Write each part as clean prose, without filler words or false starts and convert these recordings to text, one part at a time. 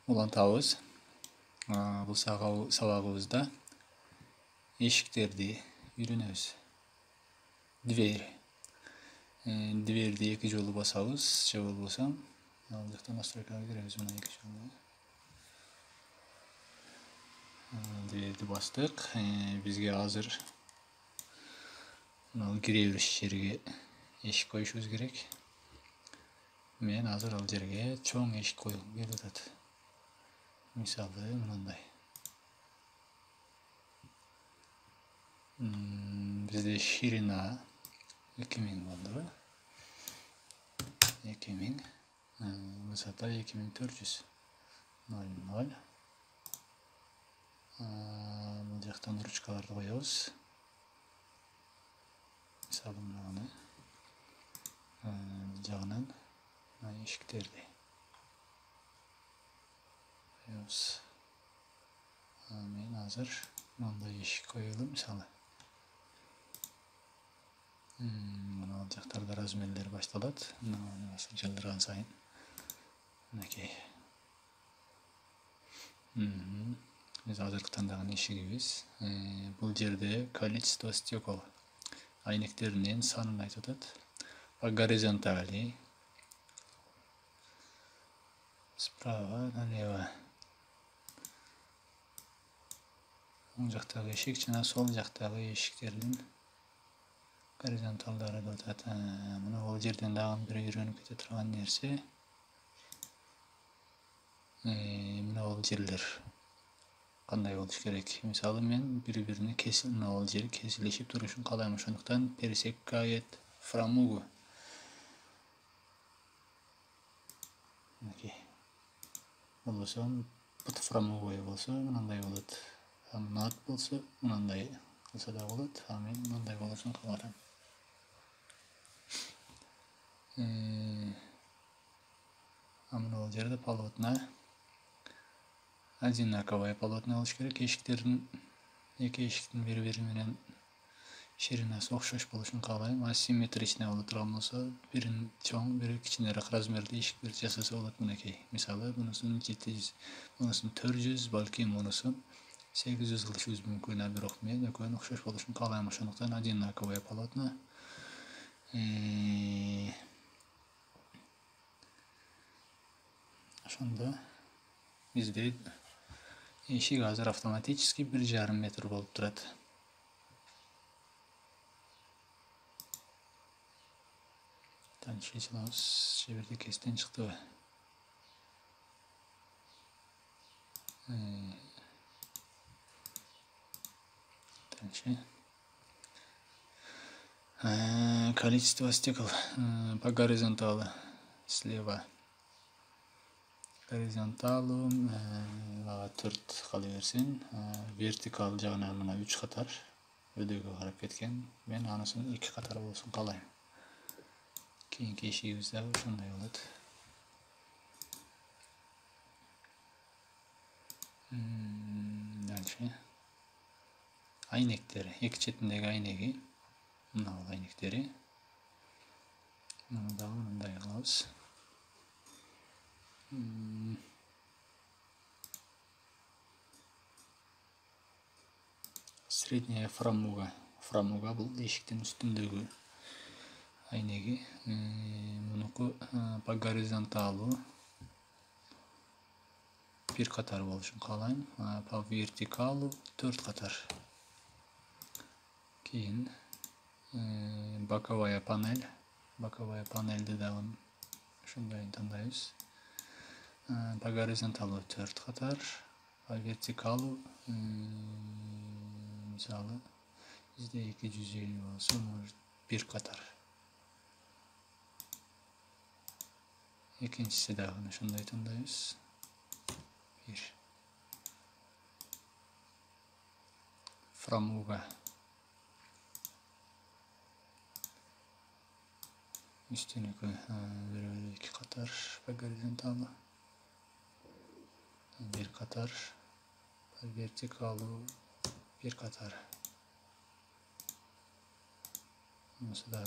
улантабыз. Бул сабагыбызда эшиктерди үйрөнөбүз. Дверди 2 жолу басабыз, же болбосо ал жактан настройкага киребиз. Мына 2 жолу. Дверди бастык. Бизге азыр кире бериш жерге эшик коюшубуз керек. Мен азыр ал жерге чоң эшик койгум келип атат. Мисалы мындай. Bizde şirina 2000 oldu. 2000. Vısata 2400. 00. Bu jaktan rучкаларды koyuyoruz. Мысалы мынаны жағынан ешіктерді koyuyoruz. Мен азыр мындай ешік koyalım мысалы. Мына ал жактарда размерлер башталат. Жылдырган сайын. Мынакей. Biz азыркы тандаган эшигибиз. Бул жерде количество стекол. Айнектеринин санын айтып атат. По горизонтали. Справа налево. Оң жактагы эшик жана сол жактагы эшиктердин горизонталдары деп атат. Мына бул жерден дагы бир үйрөнүп кете турган нерсе. Мына бул жерлер кандай болуш керек? Мисалы мен бири-бирине мына бул жери кесилишип турушун каалайм. Ошондуктан пересекает фрамугу. Мынакей. Болбосо бут фрамугой болсо мындай болот. Мына болсо мындай кылса да болот. Мен мындай болушун каалайм. Мына бул жерде полотна одинаковая полотна болуш керек. Эки эшиктин бири-бири менен ширинасы окшош болушун каалайм. Асимметричный боло турган болсо, бирин чоң, бири кичинерээк размерде эшиктер жасаса болот. Мынакей. Мисалы, мунусун 700, мунусун 400, балки мунусун 800 кылышыбыз мүмкүн. Бирок мен экөөнүн окшош болушун каалайм. Ошондуктан одинаковая полотна. Ошондо бизде эшик азыр автоматически 1,5 метр болуп турат. Дальше чыгабыз. Жерде кестен чыктыбы? Дальше. Количество стекол по горизонтали слева. Горизонталу 4 кала берсин. Вертикал жагынан мына 3 катар өдөөгө карап кеткен. Мен анысын 2 катар болсун каалайм. Кийинки эшигибиз дагы ошондой болот. Дальше. Айнектери, эки четиндеги айнеги. Мына бул айнектери. Муну дагы мындай кылабыз. Средняя фрамуга. Фрамуга бул эшиктин үстүндөгү айнеги. Мунуку по горизонталу 1 катар болушун каалайм. По вертикалу 4 катар. Кийин боковая панель. Боковая панельди дагы ушундай тандайбыз. По горизонталу 4 катар. По вертикалу мисалы бизде 250 болсо 1 катар. Экинчиси дагы ушундай тандайбыз. 1. Фрамуга. Üstünlükü 2 katar ve horizontalı 1 katar ve vertikalı 1 katar. Nasıl da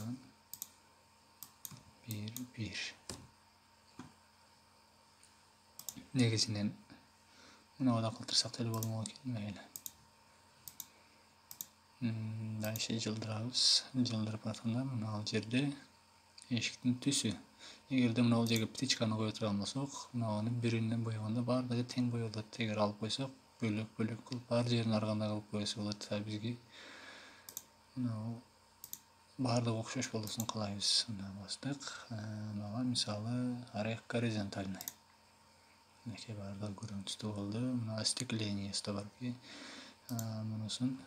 1 1 Negizinen muna da kıltırsak teli bolmagy kelmeyeli. Da işe jıldırabız. Jıldırıp atganda muna jerde eşiktin tüsü. Egerde muna jege ptiçkany goýup almasak, muna birinden boýganda bardygy teň boýuldy. Teger alyp goýsak, bölek kılıp bar jerini arganda kılıp goýsa bolat. Bizgi bardygy okşoş bolsun kalaýbys. Bastyk. Maga misaly arek горизонтальный. Neke barda görüntüsü boldy. Muna остеклениеsi da bar ki. Munusun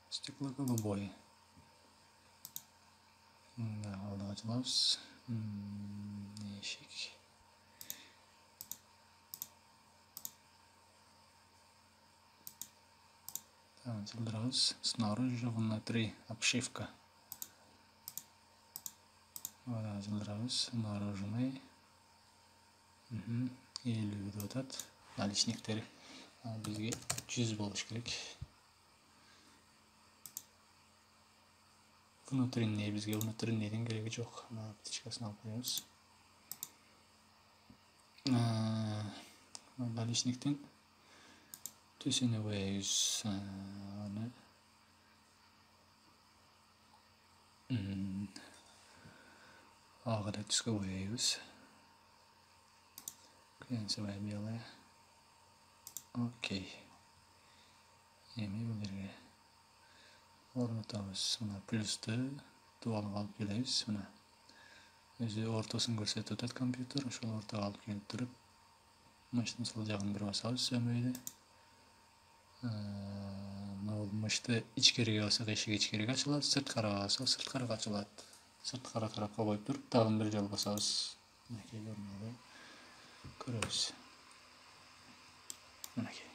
стеклоголубой. Aldı açılabız. Eşik. Tamam, açıldırabız. Снаружи внутри обшивка. Orada açıldırabız. Наружный. 50 dotat. Наличниктери. Bizge 100 boluş gerek. Внутренний bizge внутреннийden geregi jok. Птичкасын alıp koyabız. Наличниктен tüsüne koyabız. Ağıra tüske koyabız. Kıyansı baymayalım. Okey. Yemeği bildirge. Ornatabız. Buna plus'ты dualıp alıp gelebiz. Buna özü ortasını görsetip ötet kompüter. Şol ortaga alıp gelip durup maçtın sol jagyn bir basabız sömöýdi. Maçta içkeriga alsak eşik içkeriga açılat, sırtkaraga alsak sırtkaraga açılat. Sırtkara tarapga koyup durup tagın bir jol basabız. Minekey görmeli. Görüyoruz. Minekey.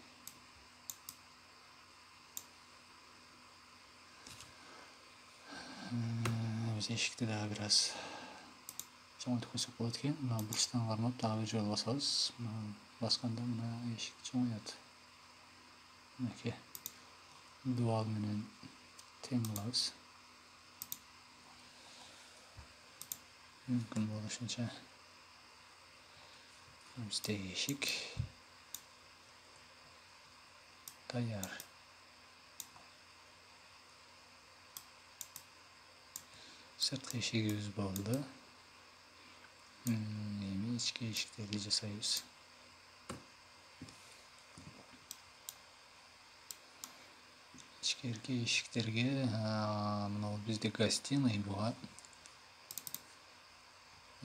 Biz eşikte daha biraz çoğaltıp koysak bolat eken. Muna burçtan garmap daha bir jol basabız. Baskanda muna eşik çoğalyat. Minekey. Dual menen teň bolabız. Mümkün boluşunça bizde eşik taýýar. Sırtkı eşigimiz boldy. Endi içki eşikleri jasaýbys. İçkerki eşiklerge muna bizde гостиный bolar.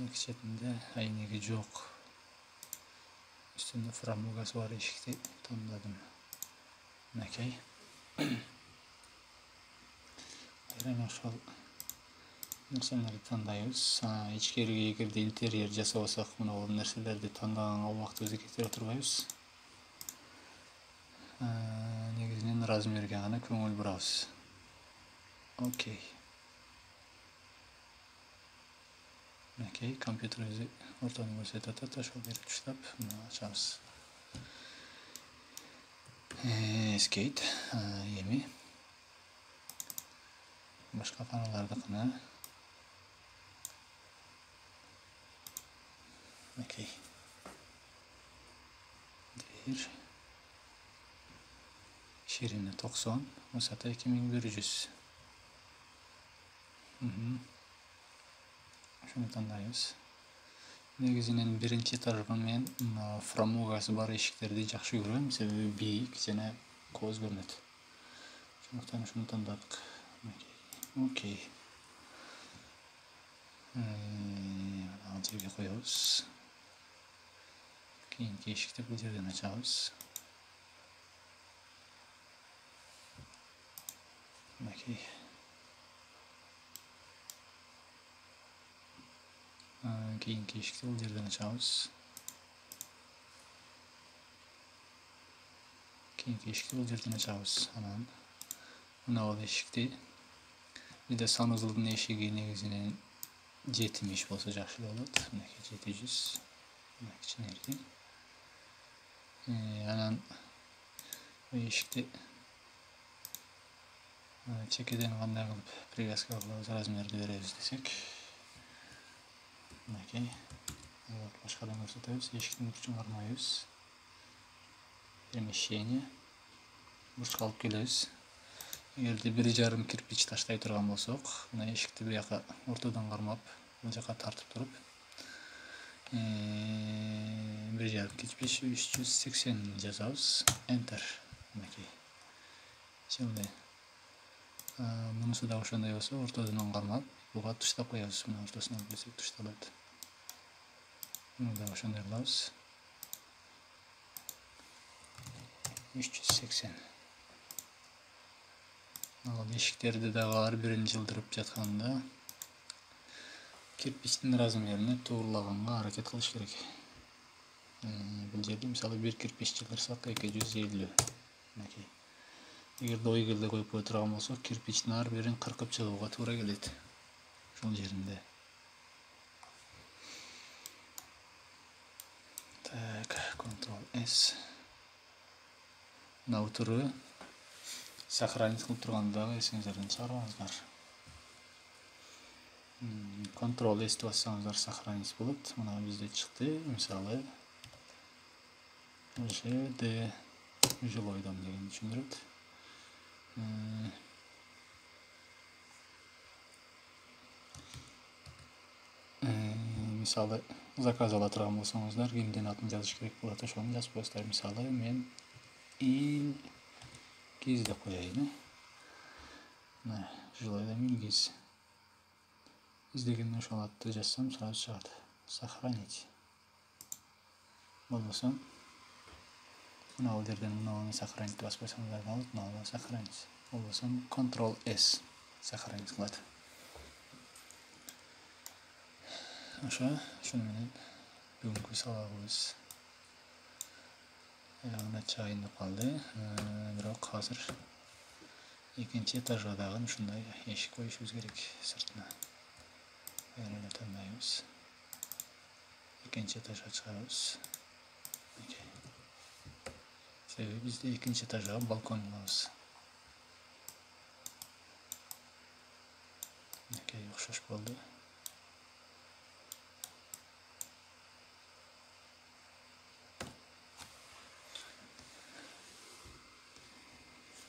İki çetinde aynıge jok. Üstünde framugası var eşikte tanıladım. Minekey. Ayran şol nerseleri tandaýbys. İçkeriге egerde interier jasabasak muna o nerselerdi tandagan wagty özü ketire turbaýbys. Negizinen razmerge gana köňül burabys. Okey. Minekey, kompüter özü ortany görsetip atat, şol berip tuşlap açabys. Skate, yemi. Başka panolardakine. Okey. Değer. Şirini 90, Osata 2100. Şunu tandaýbys. Negizinen birinci tarafdan men framugası bar eşiklerdi jakşı görüyorum. Sebebi biýik jana koz görnet. Şondan şunu tandadyk. Okey. Alçıga koyabız. Keyinki eşikte bu yerden açabız. Okey. Keyinki eşikte bu yerden açabız. Keyinki eşikte bu yerden açabız. Anan. Buna o eşikte. Bir de sanızlıdın eşigi negizinen 70 bolsa jakşı bolat. Minekey 700. Minekey içinerdi. Anan bu eşikte çekeden kanday kılıp привязка kılabız, razmerdi berебиz desek. Minekey. Başkadan görsetebiz. Eşikten burçun garmaýbys. перемещение. Бурчка алып келебиз. Эгерде 1,5 кирпич таштай турган болсок, мына эшикти бу жака ортодон кармап, бул жака тартып туруп, 1,5 кирпич 380 жазабыз. Enter. Мынакей. Şimdi bunысы да ошондой болсо, ортодон кармап, буга туштап коебуз. Мына ортосуна берсек тушталат. Муну да ошондой кылабыз. 380. Ал эшиктерди дагы ар бирин жылдырып жатканда кирпичтин размерине туурулаганга аракет кылыш керек. Бул жерде мисалы 1 кирпич жылдырсак 250. Мынакей. Эгерде ойгелде коюп кое турган болсок, кирпичтин ар бирин кыркып чыгууга туура келет. Ошол жеринде. Так, Ctrl+S. Мына утуру сохранить кылып турганда дагы эсиңиздерден чыгарбаңыздар. Ctrl+S бассаңыздар сохранить болот. Мына бизде чыкты. Мисалы ЖД жилой дом деген түшүндүрөт. Мисалы заказ ала турган болсоңуздар, кимдин атын жазыш керек болот, ошону жазып коесуздар. Мисалы мен Илгиз деп коеюн. Мына жилой дом Илгиз. Издеген ошол атты жазсам сразу чыгат. Сохранить. Болбосо мына бул жерден мынаны сохранить басып койсоңуздар болот, мына сохранить. Болбосо Ctrl+S сохранить кылат. Шуну менен бүгүнкү сабагыбыз аягына чыгайын деп калды. Бирок азыр экинчи этажга дагы ушундай эшик коюшубуз керек сыртына. Эле тандайбыз. Экинчи этажга чыгарабыз. Себеби бизде экинчи этажга балкон кылабыз. Мынакей окшош болду.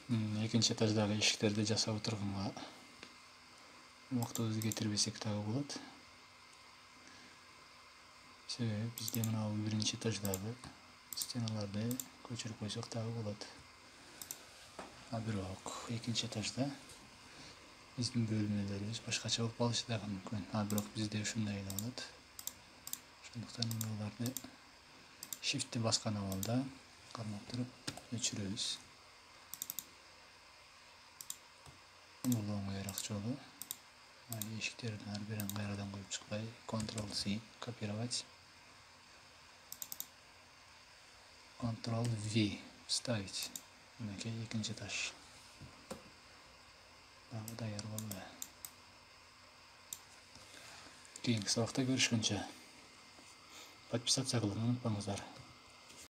Экинчи этаждагы эшиктерди жасап турганга убактыбызды кетирбесек дагы болот. Себеби бизде мына биринчи этаждагы стеналарды көчүрүп койсок дагы болот. Бирок экинчи этажда биздин бөлмөлөрүбүз башкача болуп калышы дагы мүмкүн. Бирок бизде ушундай эле болот. Ошондуктан буларды shift'ти баскан абалда кармап туруп өчүрөбүз. Бул оңоюраак жолу. Эшиктердин ар бирин кайрадан коюп чыкпай, Ctrl+C копировать. Ctrl+V вставить. Мынакей экинчи этаж. Дагы даяр болду. Кийинки сабакта көрүшкөнчө подписаться кылууну унутпаңыздар.